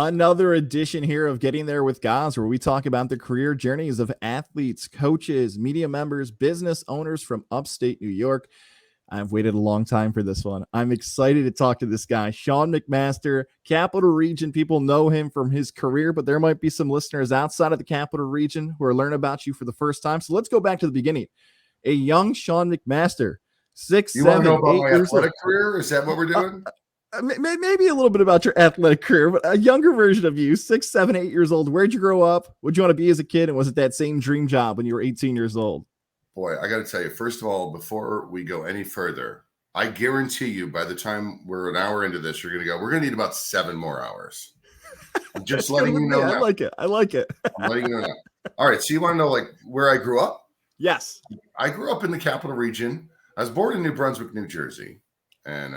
Another edition here of Getting There with Goz, where we talk about the career journeys of athletes, coaches, media members, business owners from upstate New York. I've waited a long time for this one. I'm excited to talk to this guy, Sean McMaster, Capital Region. People know him from his career, but there might be some listeners outside of the Capital Region who are learning about you for the first time. So let's go back to the beginning. A young Sean McMaster, 6'7", you want to know about 8 my years athletic old. career? Is that what we're doing? Maybe a little bit about your athletic career, but a younger version of you, 6, 7, 8 years old. Where'd you grow up? What'd you want to be as a kid? And was it that same dream job when you were 18 years old? Boy, I got to tell you, first of all, before we go any further, I guarantee you by the time we're an hour into this, we're going to need about 7 more hours. I'm just letting you know. I like it. I'm letting you know now. All right. So you want to know like where I grew up? Yes. I grew up in the Capital Region. I was born in New Brunswick, New Jersey. And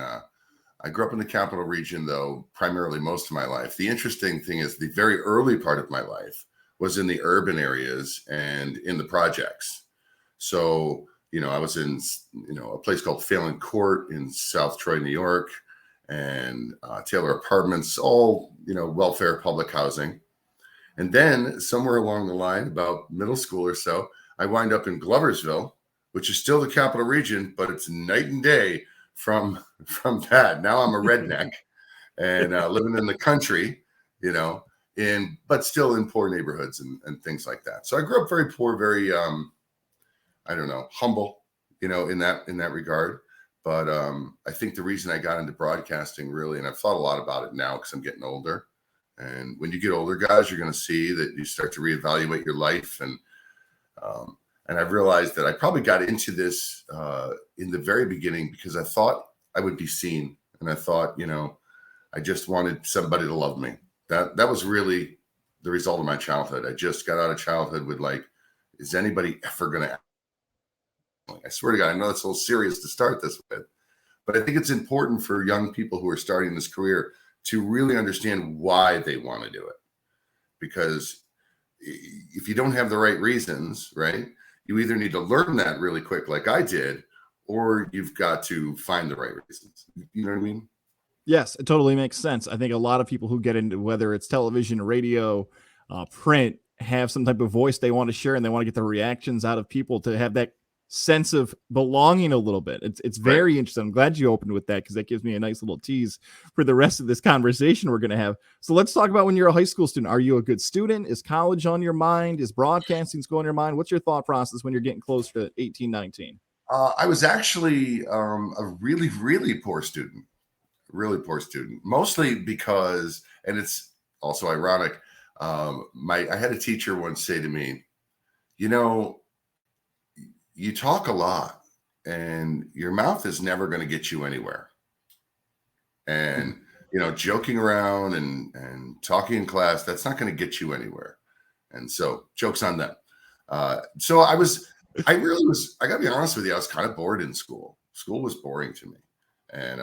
I grew up in the Capital Region, though, primarily most of my life. The interesting thing is the very early part of my life was in the urban areas and in the projects. So, I was in, a place called Phelan Court in South Troy, New York, and Taylor Apartments, all, welfare public housing. And then somewhere along the line, about middle school or so, I wind up in Gloversville, which is still the Capital Region, but it's night and day from that. Now I'm a redneck and living in the country, but still in poor neighborhoods and things like that. So I grew up very poor, very, humble, in that regard. But I think the reason I got into broadcasting really, and I've thought a lot about it now because I'm getting older. And when you get older, guys, you're going to see that you start to reevaluate your life. And I've realized that I probably got into this in the very beginning because I thought I would be seen. And I thought, I just wanted somebody to love me. That was really the result of my childhood. I just got out of childhood with like, is anybody ever going to? I swear to God, I know it's a little serious to start this with, but I think it's important for young people who are starting this career to really understand why they want to do it. Because if you don't have the right reasons, right, you either need to learn that really quick, like I did, or you've got to find the right reasons. You know what I mean? Yes, it totally makes sense. I think a lot of people who get into whether it's television, radio, print, have some type of voice they want to share and they want to get the reactions out of people to have that sense of belonging a little bit. It's very interesting. I'm glad you opened with that because that gives me a nice little tease for the rest of this conversation we're going to have. So let's talk about when you're a high school student. Are you a good student? Is college on your mind? Is broadcasting going on your mind? What's your thought process when you're getting close to 18, 19? I was actually a really, really poor student. Mostly because, and it's also ironic, I had a teacher once say to me, you talk a lot and your mouth is never going to get you anywhere. And, joking around and talking in class, that's not going to get you anywhere. And so joke's on them. So I gotta be honest with you, I was kind of bored in school. School was boring to me. And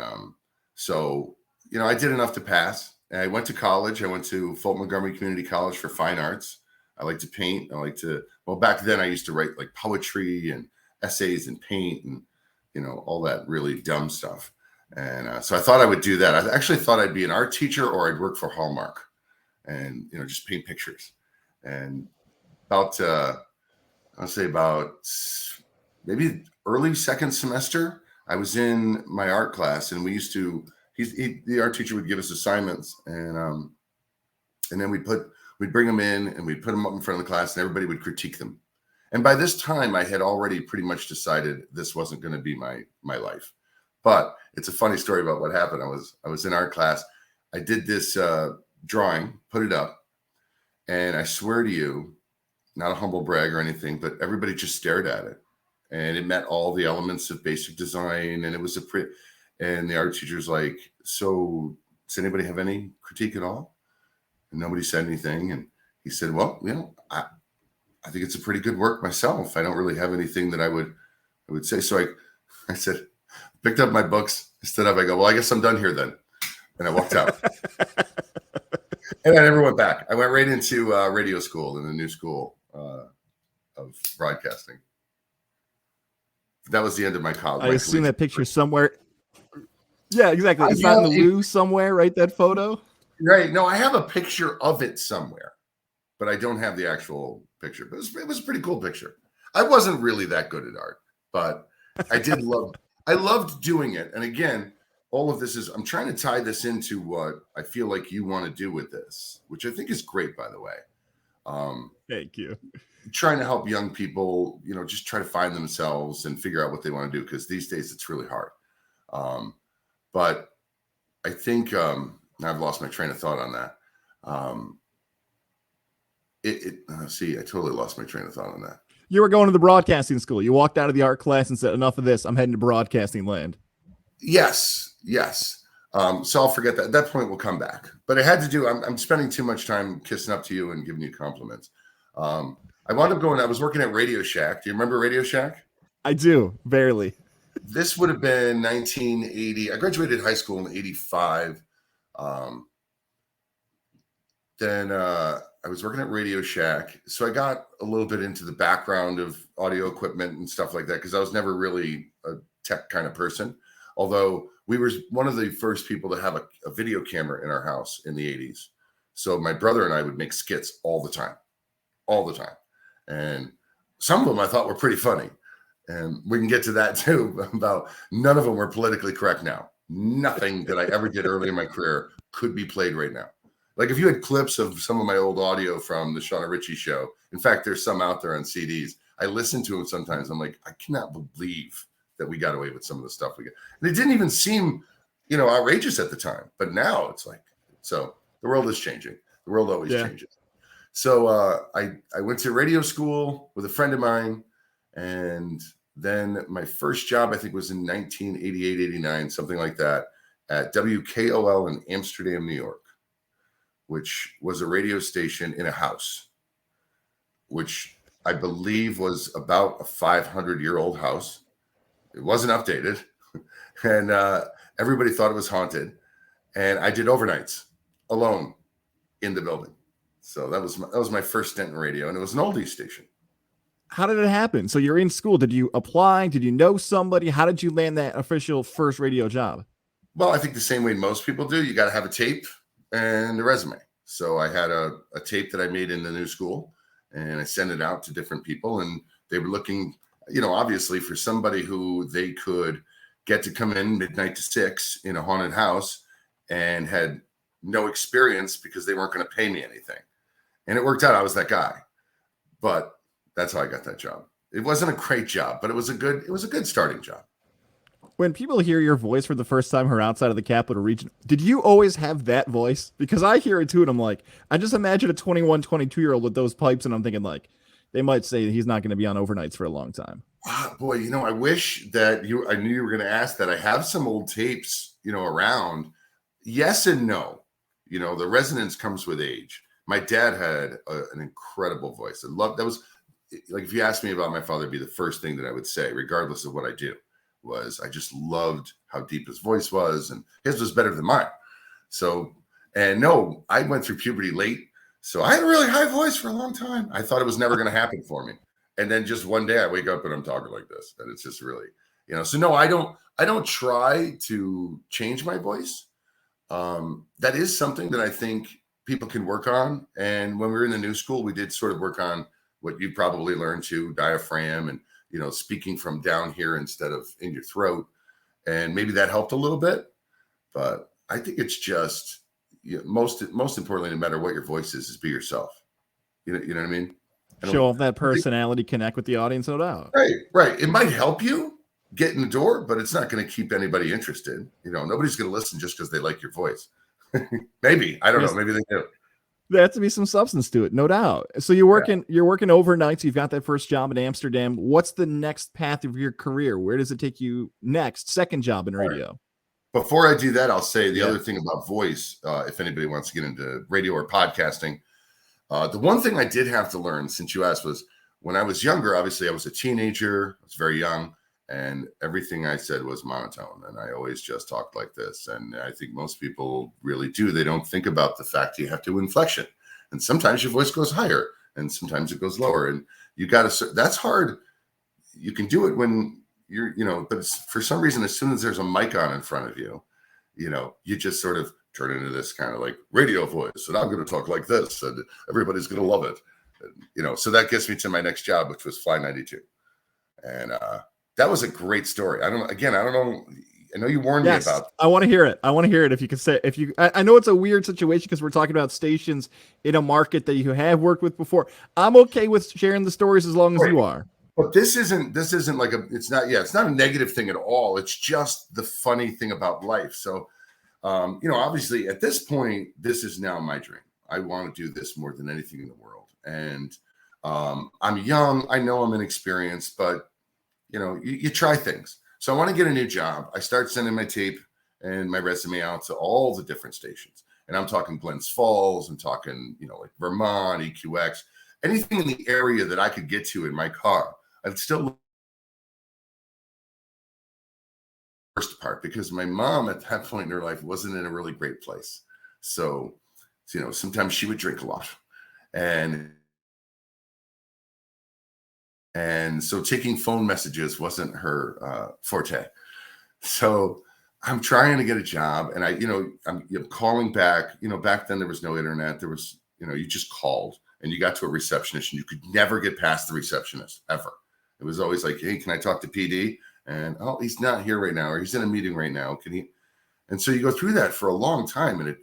so, I did enough to pass. And I went to college. I went to Fulton Montgomery Community College for fine arts. I like to paint. Back then I used to write like poetry and essays and paint and, all that really dumb stuff. And so I thought I would do that. I actually thought I'd be an art teacher or I'd work for Hallmark and, just paint pictures. And about maybe early second semester, I was in my art class and we used to, the art teacher would give us assignments and then we'd bring them in and we'd put them up in front of the class and everybody would critique them. And by this time I had already pretty much decided this wasn't going to be my life. But it's a funny story about what happened. I was in art class. I did this drawing, put it up, and I swear to you, not a humble brag or anything, but everybody just stared at it. And it met all the elements of basic design. And it was and the art teacher's like, so does anybody have any critique at all? And nobody said anything. And he said, well, I think it's a pretty good work myself. I don't really have anything that I would say. So I said, picked up my books, stood up. I go, well, I guess I'm done here then. And I walked out. And I never went back. I went right into radio school in the new school of broadcasting. That was the end of my college. I assume that picture somewhere. Yeah, exactly. It's not in the loo somewhere, right? That photo. Right. No, I have a picture of it somewhere, but I don't have the actual picture. But it was a pretty cool picture. I wasn't really that good at art, but I loved doing it. And again, all of this is, I'm trying to tie this into what I feel like you want to do with this, which I think is great, by the way. Thank you. Trying to help young people, just try to find themselves and figure out what they want to do. Because these days it's really hard. But I think now I've lost my train of thought on that. I totally lost my train of thought on that. You were going to the broadcasting school. You walked out of the art class and said, enough of this. I'm heading to broadcasting land. Yes. So I'll forget that. At that point, we'll come back. But I had to do, I'm spending too much time kissing up to you and giving you compliments. I wound up I was working at Radio Shack. Do you remember Radio Shack? I do, barely. This would have been 1980. I graduated high school in 85. Then I was working at Radio Shack. So I got a little bit into the background of audio equipment and stuff like that because I was never really a tech kind of person. Although we were one of the first people to have a video camera in our house in the 80s. So my brother and I would make skits all the time. And some of them I thought were pretty funny. And we can get to that too, about none of them were politically correct now. Nothing that I ever did early in my career could be played right now. Like if you had clips of some of my old audio from the Sean Richie show, in fact, there's some out there on CDs. I listen to them sometimes. I'm like, I cannot believe that we got away with some of the stuff we got. And it didn't even seem, outrageous at the time. But now it's like, so the world is changing. The world always changes. So I went to radio school with a friend of mine. And then my first job, I think, was in 1988, 89, something like that, at WKOL in Amsterdam, New York, which was a radio station in a house, which I believe was about a 500-year-old house. It wasn't updated. And everybody thought it was haunted. And I did overnights alone in the building. So that was my first stint in radio. And it was an oldie station. How did it happen? So you're in school. Did you apply? Did you know somebody? How did you land that official first radio job? Well, I think the same way most people do. You got to have a tape and a resume. So I had a tape that I made in the new school, and I sent it out to different people, and they were looking, obviously for somebody who they could get to come in midnight to 6 in a haunted house and had no experience because they weren't going to pay me anything. And it worked out. I was that guy. But that's how I got that job. It wasn't a great job, but it was a good starting job. When people hear your voice for the first time or outside of the capital region, did you always have that voice? Because I hear it too, and I'm like, I just imagine a 21, 22-year-old with those pipes, and I'm thinking like, they might say he's not going to be on overnights for a long time. Boy, I wish that I knew you were going to ask that. I have some old tapes, around. Yes and no. The resonance comes with age. My dad had an incredible voice. That was like, if you asked me about my father, it'd be the first thing that I would say, regardless of what I do, was I just loved how deep his voice was, and his was better than mine. So, and no, I went through puberty late, so I had a really high voice for a long time. I thought it was never going to happen for me. And then just one day I wake up and I'm talking like this, and it's just really, so no, I don't try to change my voice. That is something that I think people can work on. And when we were in the new school, we did sort of work on what you probably learned to diaphragm and, speaking from down here instead of in your throat. And maybe that helped a little bit, but I think it's just most importantly, no matter what your voice is be yourself. You know what I mean? Show off that personality, connect with the audience, no doubt. Right. It might help you get in the door, but it's not going to keep anybody interested. Nobody's going to listen just because they like your voice. Maybe, I don't know. Maybe they do. There has to be some substance to it, no doubt. So you're working overnight. So you've got that first job in Amsterdam. What's the next path of your career? Where does it take you next? Second job in radio. Right. Before I do that, I'll say the other thing about voice, if anybody wants to get into radio or podcasting, the one thing I did have to learn, since you asked, was when I was younger. Obviously, I was a teenager. I was very young, and everything I said was monotone, and I always just talked like this. And I think most people really do. They don't think about the fact you have to inflection, and sometimes your voice goes higher, and sometimes it goes lower, and you got to. That's hard. You can do it when you're, but for some reason, as soon as there's a mic on in front of you, you just sort of turn into this kind of like radio voice, and I'm going to talk like this, and everybody's going to love it. And, so that gets me to my next job, which was Fly 92. And that was a great story. I don't know. I know you warned me about. I want to hear it. If you could say, I know it's a weird situation because we're talking about stations in a market that you have worked with before. I'm okay with sharing the stories as long as you are. But this isn't like it's not a negative thing at all. It's just the funny thing about life. So, obviously at this point, this is now my dream. I want to do this more than anything in the world. And I'm young. I know I'm inexperienced, but you try things. So I want to get a new job. I start sending my tape and my resume out to all the different stations. And I'm talking Glens Falls. I'm talking, like Vermont, EQX, anything in the area that I could get to in my car. I'd still first part because my mom at that point in her life wasn't in a really great place. So, sometimes she would drink a lot. And so taking phone messages wasn't her forte. So I'm trying to get a job, and I'm calling back. Back then there was no internet. There was, you just called and you got to a receptionist, and you could never get past the receptionist ever. It was always like, hey, can I talk to PD? And oh, he's not here right now, or he's in a meeting right now. Can he? And so you go through that for a long time, and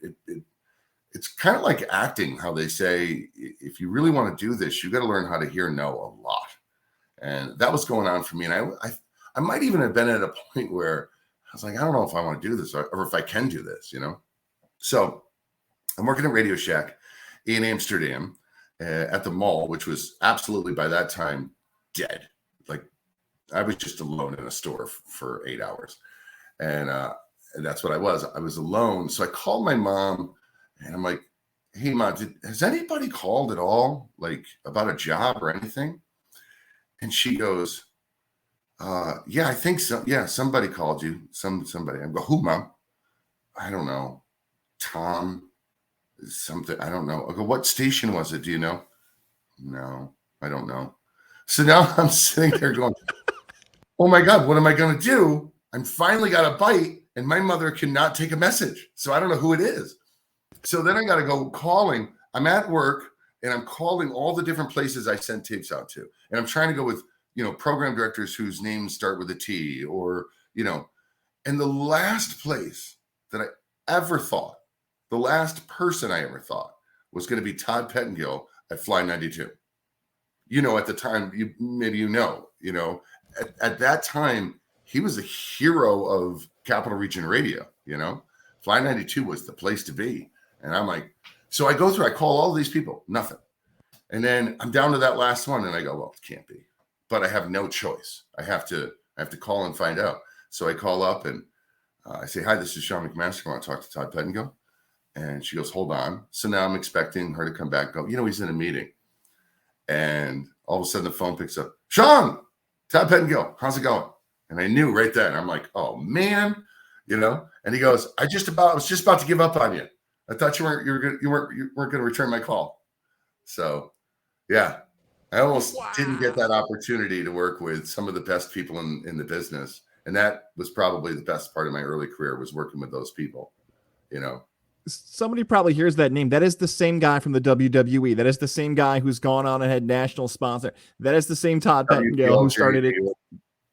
it's kind of like acting. How they say, if you really want to do this, you got to learn how to hear no a lot. And that was going on for me. And I might even have been at a point where I was like, I don't know if I want to do this or if I can do this, So I'm working at Radio Shack in Amsterdam at the mall, which was absolutely by that time dead. Like I was just alone in a store for 8 hours. And that's what I was. I was alone. So I called my mom and I'm like, hey, Mom, has anybody called at all? Like about a job or anything? And she goes, yeah, I think so. Yeah, somebody called you. Somebody. I go, who, Mom? I don't know. Tom, something. I don't know. I go, what station was it? Do you know? No, I don't know. So now I'm sitting there going, oh my God, what am I going to do? I'm finally got a bite and my mother cannot take a message. So I don't know who it is. So then I got to go calling. I'm at work. And I'm calling all the different places I send tapes out to. And I'm trying to go with, program directors whose names start with a T or, and the last place that I ever thought, the last person I ever thought was going to be Todd Pettengill at Fly 92. At the time, at that time, he was a hero of Capital Region Radio, Fly 92 was the place to be. And I'm like, so I call all these people, nothing. And then I'm down to that last one. And I go, well, it can't be, but I have no choice. I have to call and find out. So I call up and I say, hi, this is Sean McMaster. I want to talk to Todd Pettengill. And she goes, hold on. So now I'm expecting her to come back and go, he's in a meeting. And all of a sudden the phone picks up, Sean, Todd Pettengill, how's it going? And I knew right then, I'm like, oh man, and he goes, I was just about to give up on you. I thought you weren't going to return my call. So, yeah, I almost didn't get that opportunity to work with some of the best people in the business, and that was probably the best part of my early career was working with those people. Somebody probably hears that name. That is the same guy from the WWE. That is the same guy who's gone on and had national sponsor. That is the same Todd Pettengill who started it.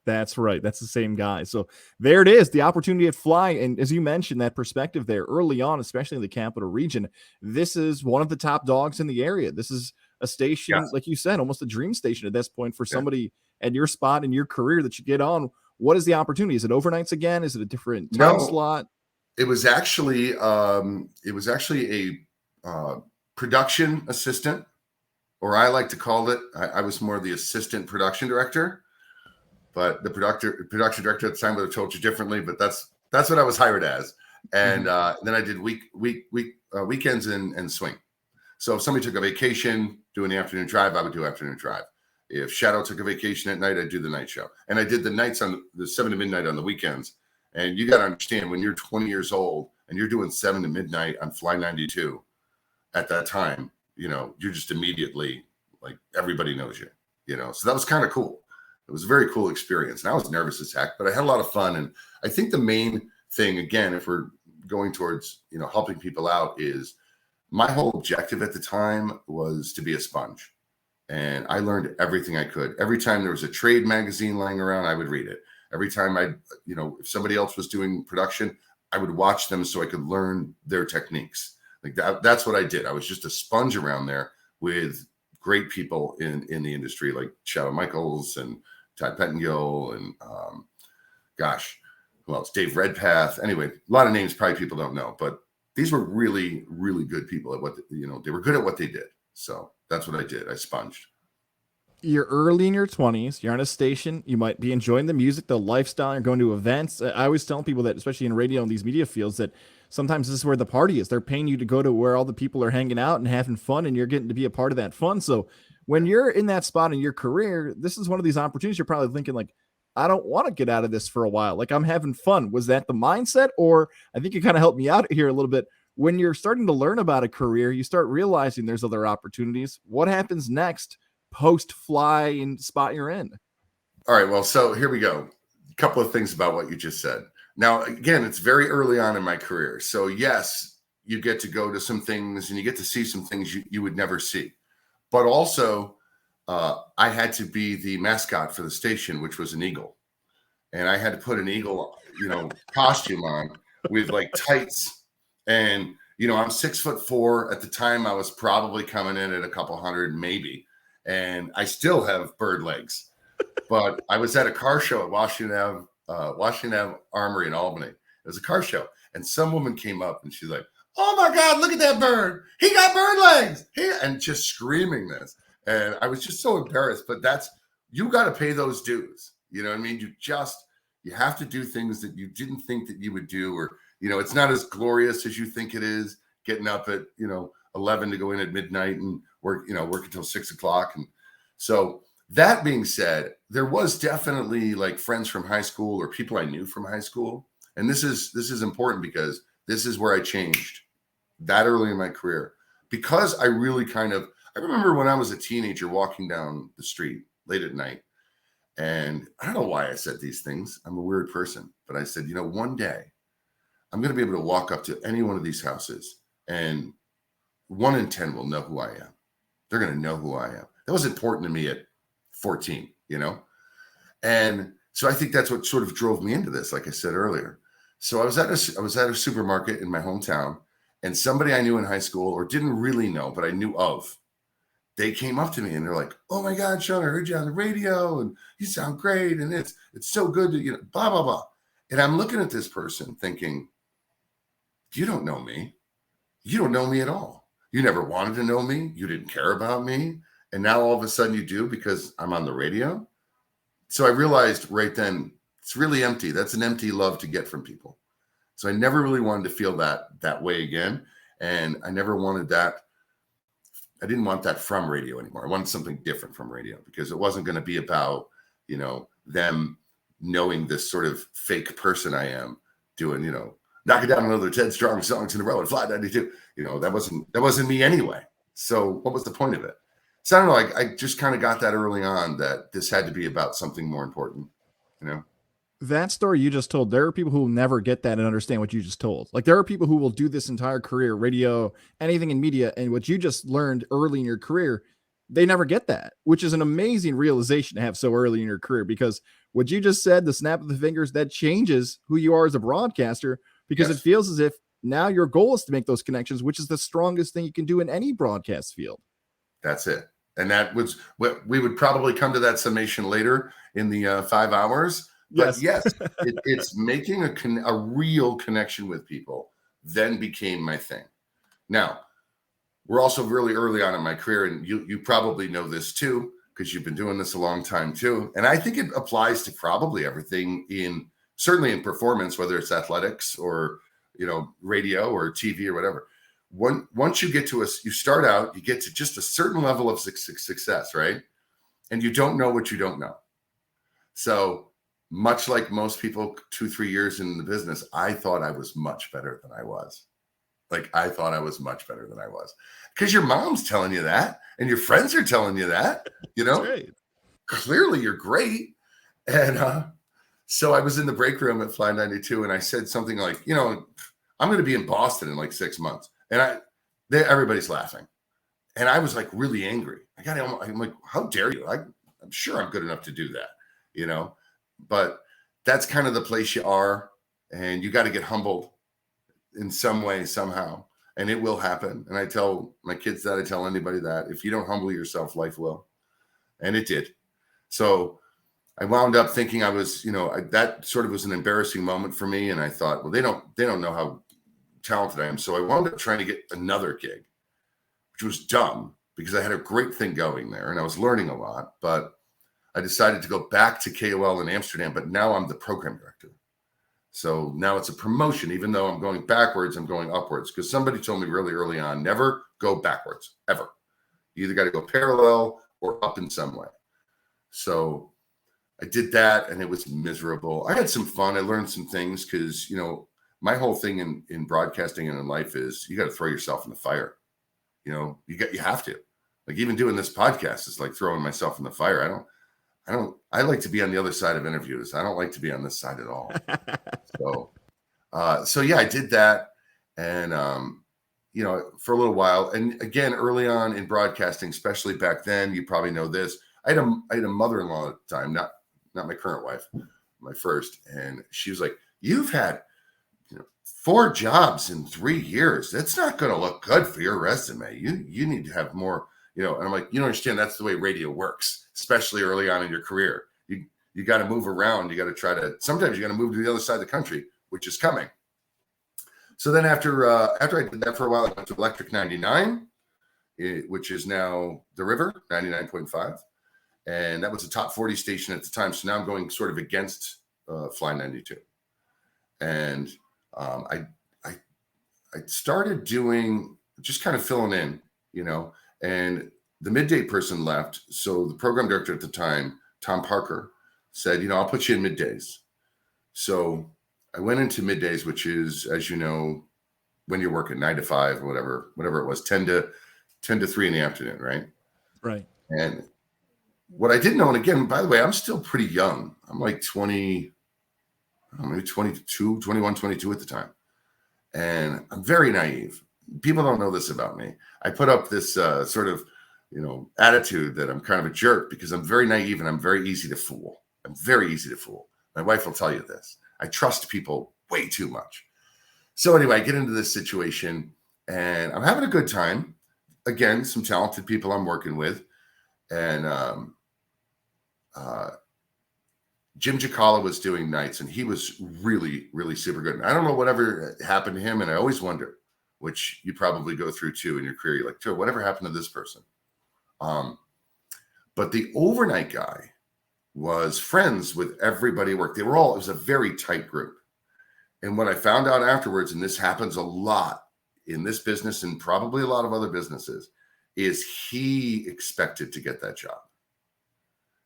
That's right. That's the same guy. So there it is, the opportunity at Fly. And as you mentioned, that perspective there early on, especially in the Capital Region, this is one of the top dogs in the area. This is a station, like you said, almost a dream station at this point for somebody at your spot in your career that you get on. What is the opportunity? Is it overnights again? Is it a different time slot? It was actually a production assistant, or I like to call it. I was more the assistant production director. But the production director at the time would have told you differently. But that's what I was hired as. And then I did weekends and swing. So if somebody took a vacation doing the afternoon drive, I would do afternoon drive. If Shadow took a vacation at night, I'd do the night show. And I did the nights on the 7 to midnight on the weekends. And you got to understand, when you're 20 years old and you're doing 7 to midnight on Fly 92 at that time, you're just immediately like everybody knows you, So that was kind of cool. It was a very cool experience. And I was nervous as heck, but I had a lot of fun. And I think the main thing, again, if we're going towards, helping people out is my whole objective at the time was to be a sponge. And I learned everything I could. Every time there was a trade magazine laying around, I would read it. Every time if somebody else was doing production, I would watch them so I could learn their techniques. Like that's what I did. I was just a sponge around there with great people in the industry, like Shadow Michaels and Ty Pettengill and who else? Dave Redpath. Anyway, a lot of names probably people don't know, but these were really, really good people at what, they were good at what they did. So that's what I did. I sponged. You're early in your 20s. You're on a station. You might be enjoying the music, the lifestyle. You're going to events. I always tell people that, especially in radio and these media fields, that sometimes this is where the party is. They're paying you to go to where all the people are hanging out and having fun, and you're getting to be a part of that fun. So when you're in that spot in your career, this is one of these opportunities you're probably thinking like, I don't want to get out of this for a while. Like, I'm having fun. Was that the mindset? Or I think you kind of helped me out here a little bit. When you're starting to learn about a career, you start realizing there's other opportunities. What happens next post fly and spot you're in? All right. Well, so here we go. A couple of things about what you just said. Now, again, it's very early on in my career. So yes, you get to go to some things and you get to see some things you would never see. But also, I had to be the mascot for the station, which was an eagle. And I had to put an eagle, costume on with like tights. And, I'm 6'4". At the time, I was probably coming in at a couple hundred, maybe. And I still have bird legs. But I was at a car show at Washington Ave Armory in Albany. It was a car show. And some woman came up and she's like, "Oh my God, look at that bird. He got bird legs." And just screaming this. And I was just so embarrassed. But you got to pay those dues. You know what I mean? You have to do things that you didn't think that you would do, or, it's not as glorious as you think it is, getting up at, 11 to go in at midnight and work until 6 o'clock. And so that being said, there was definitely like friends from high school or people I knew from high school. And this is important because this is where I changed that early in my career, because I really I remember when I was a teenager walking down the street late at night, and I don't know why I said these things. I'm a weird person, but I said, one day I'm going to be able to walk up to any one of these houses and 1 in 10 will know who I am. They're going to know who I am. That was important to me at 14, And so I think that's what sort of drove me into this, like I said earlier. So I was at a supermarket in my hometown, and somebody I knew in high school, or didn't really know, but I knew of, they came up to me and they're like, "Oh my God, Sean, I heard you on the radio and you sound great. And it's so good to, blah, blah, blah." And I'm looking at this person thinking, you don't know me. You don't know me at all. You never wanted to know me. You didn't care about me. And now all of a sudden you do because I'm on the radio. So I realized right then, it's really empty. That's an empty love to get from people. So I never really wanted to feel that way again. And I never wanted that. I didn't want that from radio anymore. I wanted something different from radio, because it wasn't going to be about, them knowing this sort of fake person I am doing, knocking down another 10 strong songs in a row at Flat 92. That wasn't me anyway. So what was the point of it? So I don't know. I just kind of got that early on that this had to be about something more important, That story you just told, there are people who will never get that and understand what you just told. Like, there are people who will do this entire career, radio, anything in media, and what you just learned early in your career, they never get that, which is an amazing realization to have so early in your career, because what you just said, the snap of the fingers, that changes who you are as a broadcaster, because It feels as if now your goal is to make those connections, which is the strongest thing you can do in any broadcast field. That's it. And that was what we would probably come to that summation later in the 5 hours. But yes, it's making a real connection with people then became my thing. Now, we're also really early on in my career, and you probably know this too, because you've been doing this a long time too. And I think it applies to probably everything certainly in performance, whether it's athletics or, radio or TV or whatever. Once you get to you start out, you get to just a certain level of success, right? And you don't know what you don't know. So much like most people 2-3 years in the business, I thought I was much better than I was. Because your mom's telling you that, and your friends are telling you that, Right. Clearly you're great. And so I was in the break room at Fly 92, and I said something like, I'm going to be in Boston in like 6 months. And everybody's laughing. And I was like really angry. I'm like, how dare you? I'm sure I'm good enough to do that, you know, but that's kind of the place you are. And you got to get humbled in some way, somehow. And it will happen. And I tell my kids that, I tell anybody that if you don't humble yourself, life will. And it did. So I wound up thinking I was, that sort of was an embarrassing moment for me. And I thought, well, they don't know how talented I am. So I wound up trying to get another gig, which was dumb because I had a great thing going there and I was learning a lot. But I decided to go back to KOL in Amsterdam, but now I'm the program director. So now it's a promotion. Even though I'm going backwards, I'm going upwards, because somebody told me really early on, never go backwards, ever. You either got to go parallel or up in some way. So I did that and it was miserable. I had some fun. I learned some things because, my whole thing in broadcasting and in life is you got to throw yourself in the fire. You have to. Like even doing this podcast is like throwing myself in the fire. I like to be on the other side of interviews. I don't like to be on this side at all. So yeah, I did that. And, for a little while. And again, early on in broadcasting, especially back then, you probably know this. I had a mother-in-law at the time, not my current wife, my first. And she was like, you've had 4 jobs in 3 years. That's not going to look good for your resume. You need to have more, and I'm like, you don't understand. That's the way radio works, especially early on in your career. You got to move around. You got to sometimes you got to move to the other side of the country, which is coming. So then after I did that for a while, I went to Electric 99, which is now The River 99.5. And that was a top 40 station at the time. So now I'm going sort of against Fly 92. And I started doing just kind of filling in, and the midday person left. So the program director at the time, Tom Parker, said, I'll put you in middays. So I went into middays, which is, as you know, when you're working 9 to 5 or whatever it was, 10 to 3 in the afternoon. Right. Right. And what I didn't know, and again, by the way, I'm still pretty young. I'm like 20, maybe 22, 21, 22 at the time. And I'm very naive. People don't know this about me. I put up this sort of, attitude that I'm kind of a jerk because I'm very naive and I'm very easy to fool. I'm very easy to fool. My wife will tell you this. I trust people way too much. So anyway, I get into this situation and I'm having a good time. Again, some talented people I'm working with. And Jim Giacala was doing nights and he was really, really super good. And I don't know whatever happened to him. And I always wonder, which you probably go through too in your career. You're like, Joe, whatever happened to this person? But the overnight guy was friends with everybody at work. It was a very tight group. And what I found out afterwards, and this happens a lot in this business and probably a lot of other businesses, is he expected to get that job.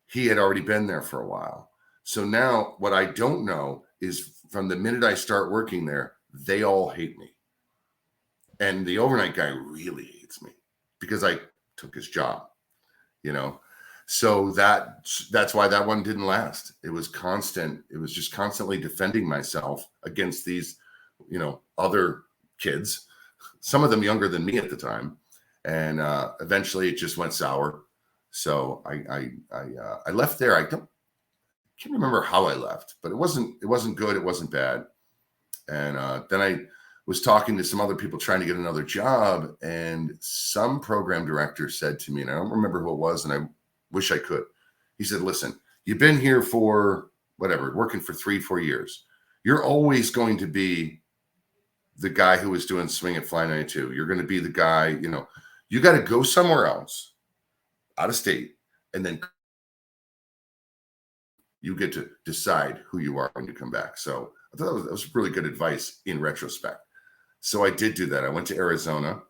He had already been there for a while. So now what I don't know is from the minute I start working there, they all hate me. And the overnight guy really hates me because I took his job, So that's why that one didn't last. It was constant. It was just constantly defending myself against these, other kids, some of them younger than me at the time. And eventually it just went sour. So I left there. I can't remember how I left, but it wasn't good. It wasn't bad. And then I was talking to some other people trying to get another job. And some program director said to me, and I don't remember who it was, and I wish I could. He said, listen, you've been here for working for 3-4 years. You're always going to be the guy who was doing Swing at Fly 92. You're going to be the guy, you got to go somewhere else out of state. And then you get to decide who you are when you come back. So I thought that was really good advice in retrospect. So I did do that. I went to Arizona,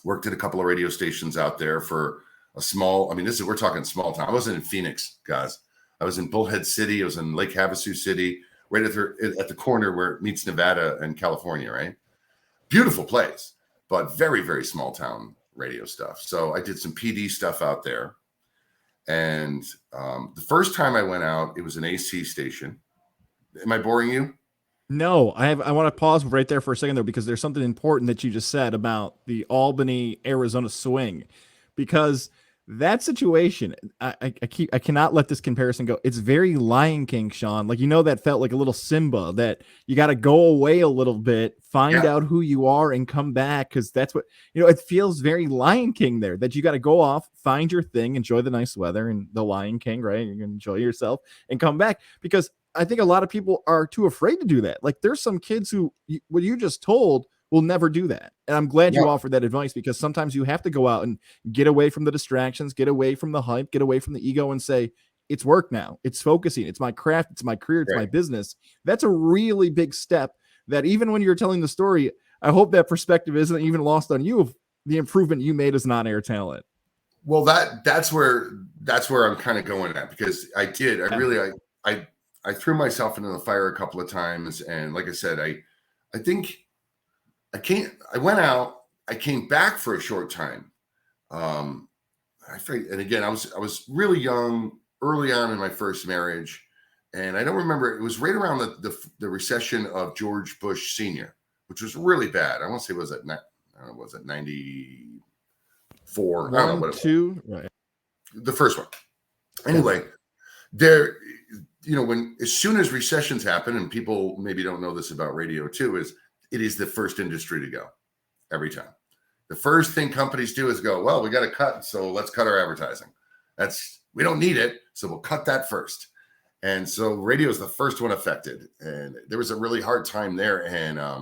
worked at a couple of radio stations out there for a small, we're talking small town. I wasn't in Phoenix, guys. I was in Bullhead City. I was in Lake Havasu City, right at the corner where it meets Nevada and California, right? Beautiful place, but very, very small town radio stuff. So I did some PD stuff out there. And the first time I went out, it was an AC station. Am I boring you? No, I want to pause right there for a second though, because there's something important that you just said about the Albany, Arizona swing, because that situation, I cannot let this comparison go. It's very Lion King, Sean. Like, that felt like a little Simba, that you got to go away a little bit, find Yeah, out who you are, and come back, because that's what it feels very Lion King there. That you got to go off, find your thing, enjoy the nice weather and the Lion King, right? You can enjoy yourself and come back, because I think a lot of people are too afraid to do that. Like, there's some kids who, what you just told, will never do that. And I'm glad you no, offered that advice, because sometimes you have to go out and get away from the distractions, get away from the hype, get away from the ego, and say, it's work now. It's focusing. It's my craft. It's my career. It's right. my business. That's a really big step that even when you're telling the story, I hope that perspective isn't even lost on you of the improvement you made as non-air talent. Well, that's where I'm kind of going at, because I did. I really I threw myself into the fire a couple of times, and like I said, I think I went out. I came back for a short time. And again, I was really young, early on in my first marriage, and I don't remember. It was right around the recession of George Bush Senior, which was really bad. I want to say was it 94? I don't know what it was. 1, 2, right. The first one. Anyway, there, when as soon as recessions happen, and people maybe don't know this about radio too, is it is the first industry to go every time. The first thing companies do is go, well, we got to cut, so let's cut our advertising. We don't need it, so we'll cut that first. And so radio is the first one affected, and there was a really hard time there. And I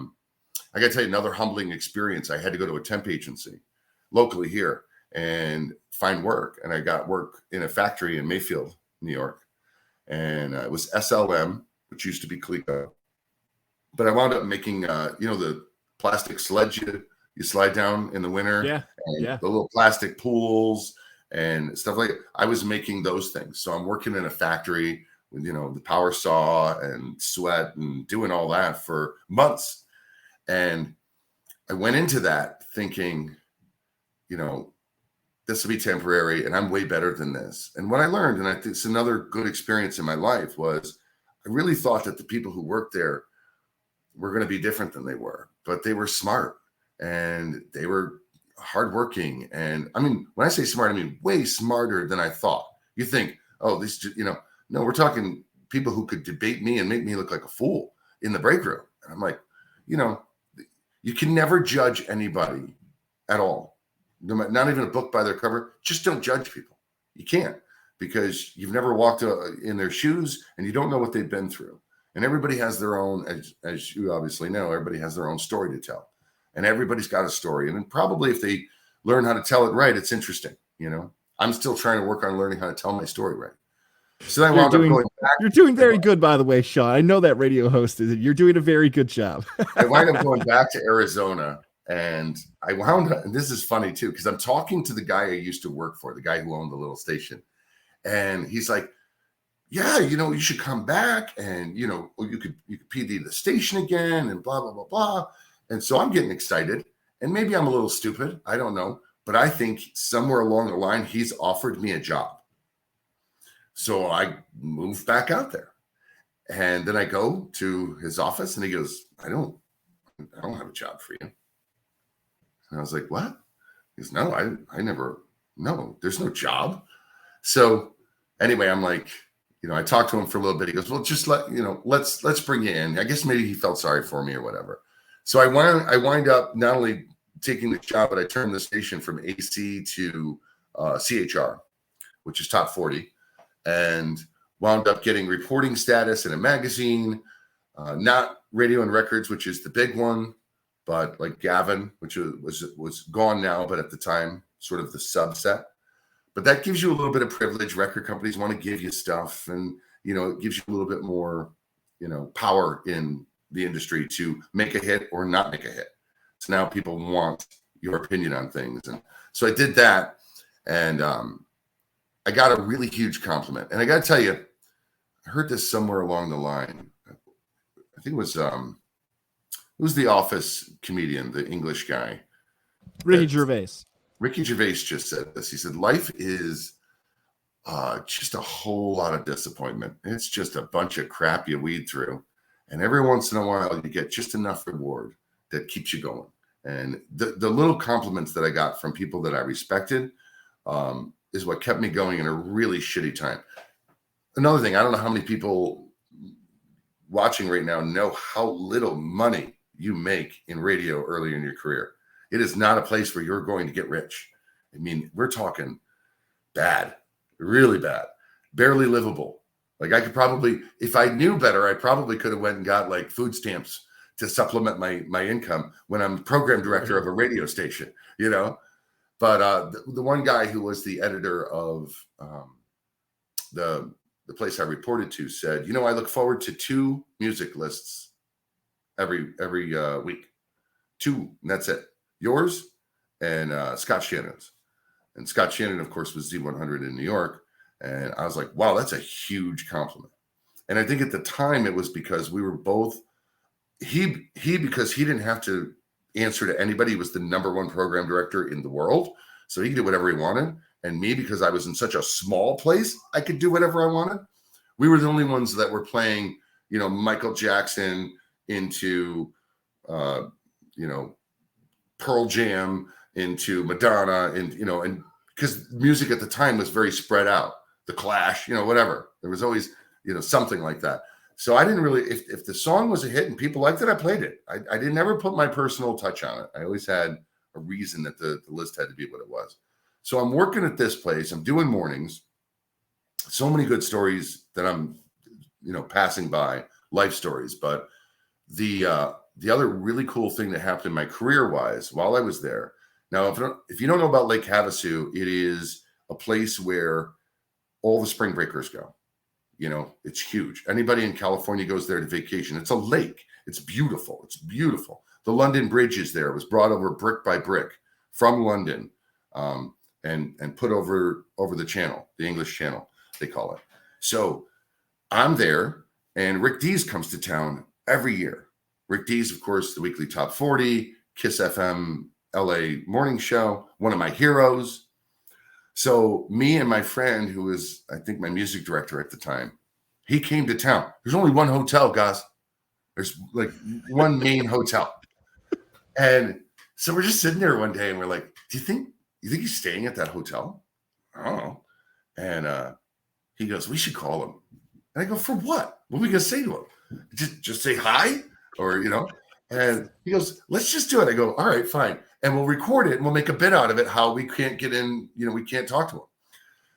got to tell you another humbling experience. I had to go to a temp agency locally here and find work, and I got work in a factory in Mayfield, New York, and it was SLM, which used to be Clico, but I wound up making the plastic sleds you slide down in the winter, and the little plastic pools and stuff like that. I was making those things. So I'm working in a factory with the power saw and sweat and doing all that for months, and I went into that thinking, this will be temporary, and I'm way better than this. And what I learned, and I think it's another good experience in my life, was I really thought that the people who worked there were going to be different than they were, but they were smart and they were hardworking. And I mean, when I say smart, I mean way smarter than I thought. You think, oh, no, we're talking people who could debate me and make me look like a fool in the break room. And I'm like, you can never judge anybody at all. Not even a book by their cover. Just don't judge people. You can't, because you've never walked in their shoes and you don't know what they've been through. And everybody has their own, as you obviously know, everybody has their own story to tell. And everybody's got a story. And then probably if they learn how to tell it right, it's interesting. I'm still trying to work on learning how to tell my story right. So I wound up going back. You're doing very good, by the way, Sean. I know that radio host is. You're doing a very good job. I wound up going back to Arizona. And I wound up, and this is funny too, because I'm talking to the guy I used to work for, the guy who owned the little station. And he's like, yeah, you should come back, and, you could PD the station again, and blah, blah, blah, blah. And so I'm getting excited, and maybe I'm a little stupid. I don't know. But I think somewhere along the line, he's offered me a job. So I moved back out there, and then I go to his office, and he goes, I don't have a job for you. And I was like, what? He goes, no, I never, no, there's no job. So anyway, I'm like, I talked to him for a little bit. He goes, well, just let's bring you in. I guess maybe he felt sorry for me or whatever. So I wind up not only taking the job, but I turned the station from AC to CHR, which is top 40, and wound up getting reporting status in a magazine, not Radio and Records, which is the big one, but like Gavin, which was gone now, but at the time, sort of the subset. But that gives you a little bit of privilege. Record companies want to give you stuff, and it gives you a little bit more, power in the industry to make a hit or not make a hit. So now people want your opinion on things, and so I did that, and I got a really huge compliment. And I got to tell you, I heard this somewhere along the line. I think it was the Office comedian, the English guy, Ricky Gervais. Ricky Gervais just said this. He said, life is just a whole lot of disappointment. It's just a bunch of crap you weed through. And every once in a while, you get just enough reward that keeps you going. And the little compliments that I got from people that I respected is what kept me going in a really shitty time. Another thing, I don't know how many people watching right now know how little money you make in radio early in your career. It is not a place where you're going to get rich. I mean, we're talking bad, really bad, barely livable. Like I could probably, if I knew better, I probably could have went and got like food stamps to supplement my income when I'm program director of a radio station, you know. But the one guy who was the editor of the place I reported to said, you know, I look forward to 2 music lists every week, 2, and that's it. Yours and Scott Shannon's. And Scott Shannon, of course, was Z100 in New York. And I was like, wow, that's a huge compliment. And I think at the time it was because we were both, he because he didn't have to answer to anybody. He was the #1 program director in the world. So he could do whatever he wanted. And me, because I was in such a small place, I could do whatever I wanted. We were the only ones that were playing, you know, Michael Jackson into, you know, Pearl Jam into Madonna, and, you know, and because music at the time was very spread out, the Clash, you know, whatever. There was always, you know, something like that. So I didn't really, if the song was a hit and people liked it, I played it. I didn't ever put my personal touch on it. I always had a reason that the list had to be what it was. So I'm working at this place. I'm doing mornings. So many good stories that I'm, you know, passing by, life stories. But the other really cool thing that happened in my career-wise while I was there. Now, if you don't know about Lake Havasu, it is a place where all the spring breakers go. You know, it's huge. Anybody in California goes there to vacation. It's a lake. It's beautiful. It's beautiful. The London Bridge is there. It was brought over brick by brick from London and put over the channel, the English Channel, they call it. So I'm there, and Rick Dees comes to town every year. Rick Dees, of course, the weekly Top 40, Kiss FM, LA morning show, one of my heroes. So me and my friend, who was, I think, my music director at the time, he came to town. There's only one hotel, guys. There's like one main hotel. And so we're just sitting there one day and we're like, you think he's staying at that hotel? I don't know. And he goes, we should call him. And I go, for what? What are we going to say to him? Just say hi? Or, you know? And he goes, let's just do it. I go, all right, fine. And we'll record it and we'll make a bit out of it, how we can't get in, you know, we can't talk to him.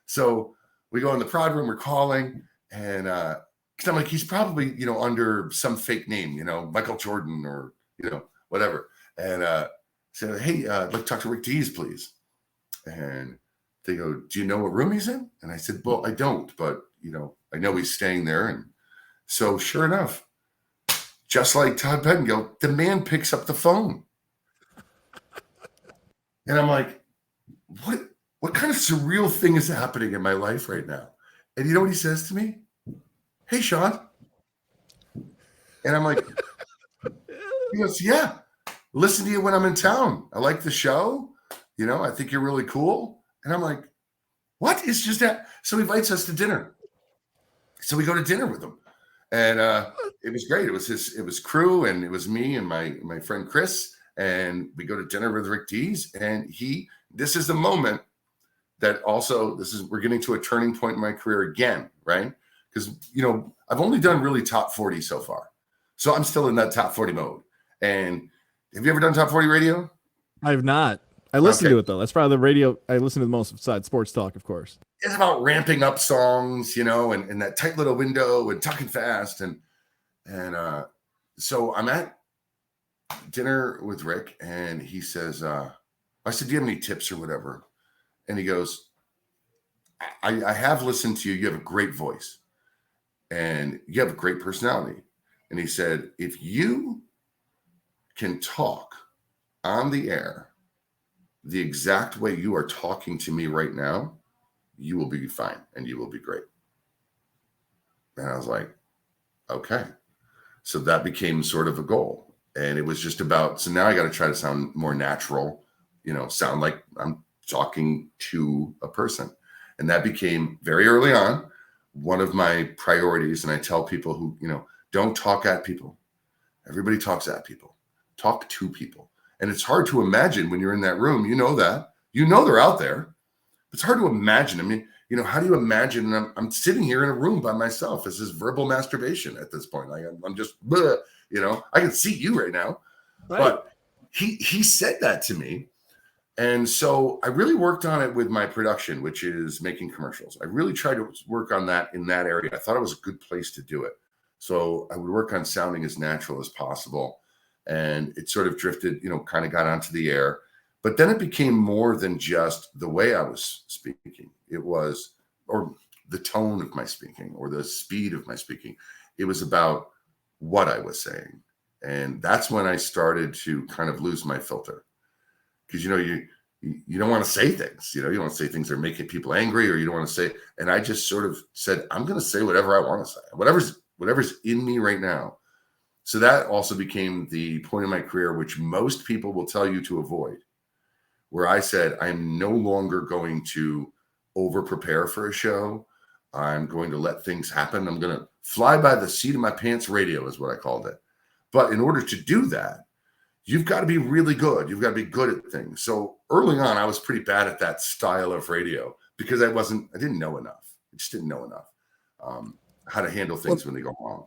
So we go in the prod room, we're calling, and because I'm like, he's probably, you know, under some fake name, you know, Michael Jordan or, you know, whatever. And said, hey, I'd like to talk to Rick Dees, please. And they go, do you know what room he's in? And I said, well, I don't, but, you know, I know he's staying there. And so sure enough, just like Todd Pettengill, the man picks up the phone. And I'm like, what kind of surreal thing is happening in my life right now? And you know what he says to me? Hey, Sean. And I'm like, he goes, yeah, listen to you when I'm in town. I like the show. You know, I think you're really cool. And I'm like, what is just that? So he invites us to dinner. So we go to dinner with him. And it was great. It was crew, and it was me and my friend Chris. And we go to dinner with Rick Dees. And this is the moment that also, we're getting to a turning point in my career again, right? Because, you know, I've only done really top 40 so far. So I'm still in that top 40 mode. And have you ever done top 40 radio? I have not. I listen to it, though. That's probably the radio I listen to the most besides sports talk, of course. It's about ramping up songs, you know, and that tight little window and talking fast. And so I'm at dinner with Rick, and he says, I said, do you have any tips or whatever? And he goes, I have listened to you. You have a great voice and you have a great personality. And he said, if you can talk on the air the exact way you are talking to me right now, you will be fine and you will be great. And I was like, okay. So that became sort of a goal. And it was just about, so now I got to try to sound more natural, you know, sound like I'm talking to a person. And that became very early on one of my priorities. And I tell people who, you know, Don't talk at people. Everybody talks at people. Talk to people. And it's hard to imagine when you're in that room. You know that. You know they're out there. It's hard to imagine. I mean, how do you imagine? I'm sitting here in a room by myself. This is verbal masturbation at this point. Like I'm just, I can see you right now. Right. But he said that to me. And so I really worked on it with my production, which is making commercials. I really tried to work on that in that area. I thought it was a good place to do it. So I would work on sounding as natural as possible. And it sort of drifted, kind of got onto the air. But then it became more than just the way I was speaking. It was, or the tone of my speaking, or the speed of my speaking. It was about what I was saying. And that's when I started to kind of lose my filter. Because, you don't want to say things, you don't want to say things that are making people angry, or you don't want to say, and I just sort of said, I'm going to say whatever I want to say, whatever's in me right now. So that also became the point in my career, which most people will tell you to avoid, where I said, I'm no longer going to over prepare for a show. I'm going to let things happen. I'm going to fly by the seat of my pants radio is what I called it. But in order to do that, you've got to be really good. You've got to be good at things. So early on, I was pretty bad at that style of radio because I didn't know enough. I just didn't know enough how to handle things when they go wrong.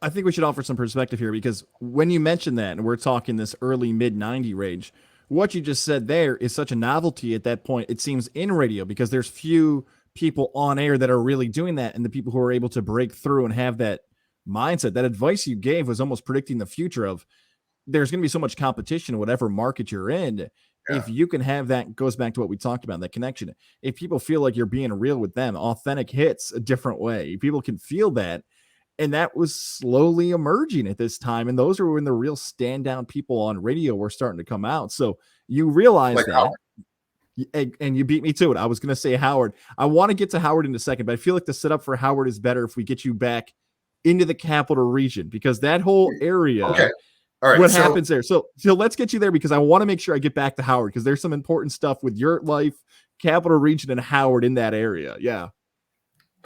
I think we should offer some perspective here, because when you mention that, and we're talking this early mid 90 range, what you just said there is such a novelty at that point, it seems, in radio, because there's few people on air that are really doing that. And the people who are able to break through and have that mindset, that advice you gave was almost predicting the future of, there's going to be so much competition in whatever market you're in. Yeah. If you can have that, goes back to what we talked about, that connection. If people feel like you're being real with them, authentic hits a different way. People can feel that. And that was slowly emerging at this time. And those are when the real standout people on radio were starting to come out. So you realize like that. Howard. And you beat me to it. I was going to say Howard. I want to get to Howard in a second, but I feel like the setup for Howard is better if we get you back into the capital region, because that whole area. Okay. All right, what happens there? So let's get you there, because I want to make sure I get back to Howard, because there's some important stuff with your life, capital region, and Howard in that area. Yeah.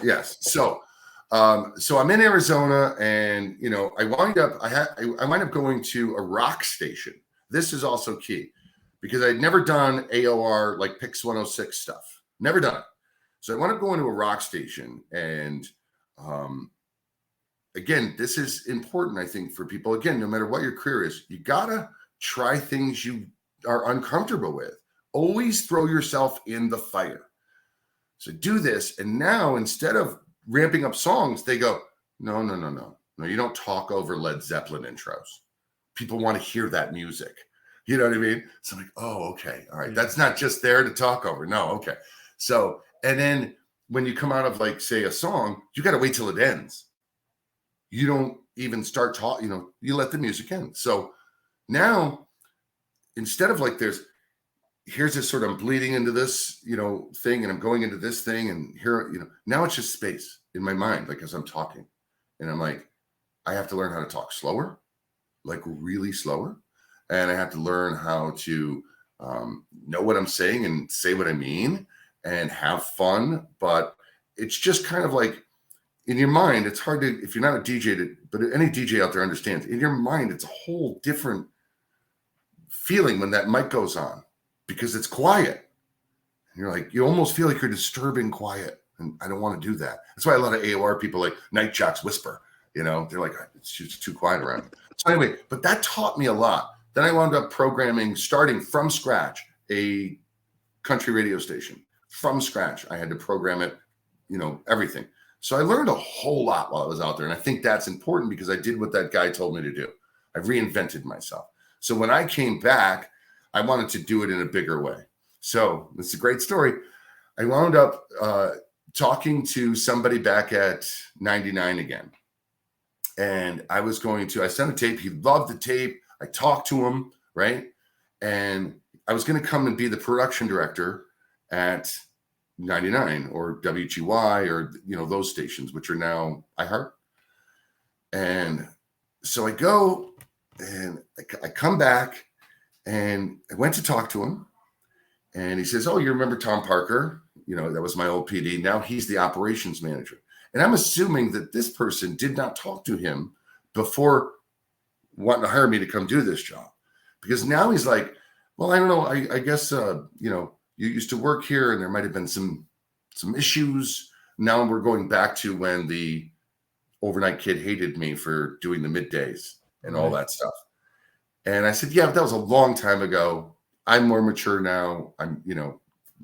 Yes. So I'm in Arizona, and I wind up going to a rock station. This is also key, because I'd never done AOR, like Pix 106 stuff. Never done it. So I wound up going to a rock station, and again, this is important, I think, for people. Again, no matter what your career is, you gotta try things you are uncomfortable with. Always throw yourself in the fire. So do this, and now instead of ramping up songs, they go, no, you don't talk over Led Zeppelin intros. People want to hear that music. You know what I mean? So I'm like, oh, okay, all right. That's not just there to talk over. No, okay. So, and then when you come out of, like, say, a song, you got to wait till it ends. You don't even start talking, you let the music end. So now, instead of like here's this sort of, I'm bleeding into this, thing, and I'm going into this thing, and here, now it's just space in my mind, like, as I'm talking. And I'm like, I have to learn how to talk slower, like really slower. And I have to learn how to know what I'm saying and say what I mean and have fun. But it's just kind of like, in your mind, it's hard to, if you're not a DJ, but any DJ out there understands, in your mind, it's a whole different feeling when that mic goes on, because it's quiet. And you're like, you almost feel like you're disturbing quiet. And I don't want to do that. That's why a lot of AOR people, like night jocks, whisper, they're like, it's just too quiet around. So anyway, but that taught me a lot. Then I wound up programming, starting from scratch, a country radio station. From scratch, I had to program it, everything. So I learned a whole lot while I was out there. And I think that's important, because I did what that guy told me to do. I reinvented myself. So when I came back, I wanted to do it in a bigger way. So it's a great story. I wound up talking to somebody back at 99 again. And I sent a tape. He loved the tape. I talked to him, right? And I was going to come and be the production director at 99 or WGY or, those stations, which are now iHeart. And so I go and I come back, and I went to talk to him, and he says, oh, you remember Tom Parker? That was my old PD. Now he's the operations manager. And I'm assuming that this person did not talk to him before wanting to hire me to come do this job. Because now he's like, well, I don't know. I guess, you used to work here and there might've been some issues. Now we're going back to when the overnight kid hated me for doing the middays and all that stuff. And I said, yeah, but that was a long time ago. I'm more mature now. I'm,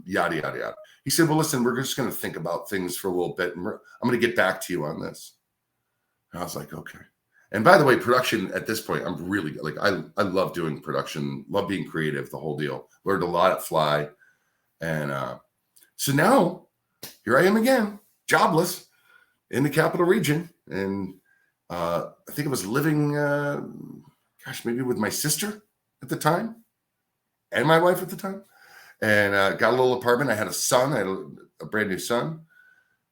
yada, yada, yada. He said, well, listen, we're just going to think about things for a little bit. And I'm going to get back to you on this. And I was like, okay. And by the way, production at this point, I'm really like, I love doing production, love being creative, the whole deal. Learned a lot at Fly. And so now here I am again, jobless in the capital region. And I think I was living, maybe with my sister at the time and my wife at the time. And got a little apartment. I had a son. I had a brand new son.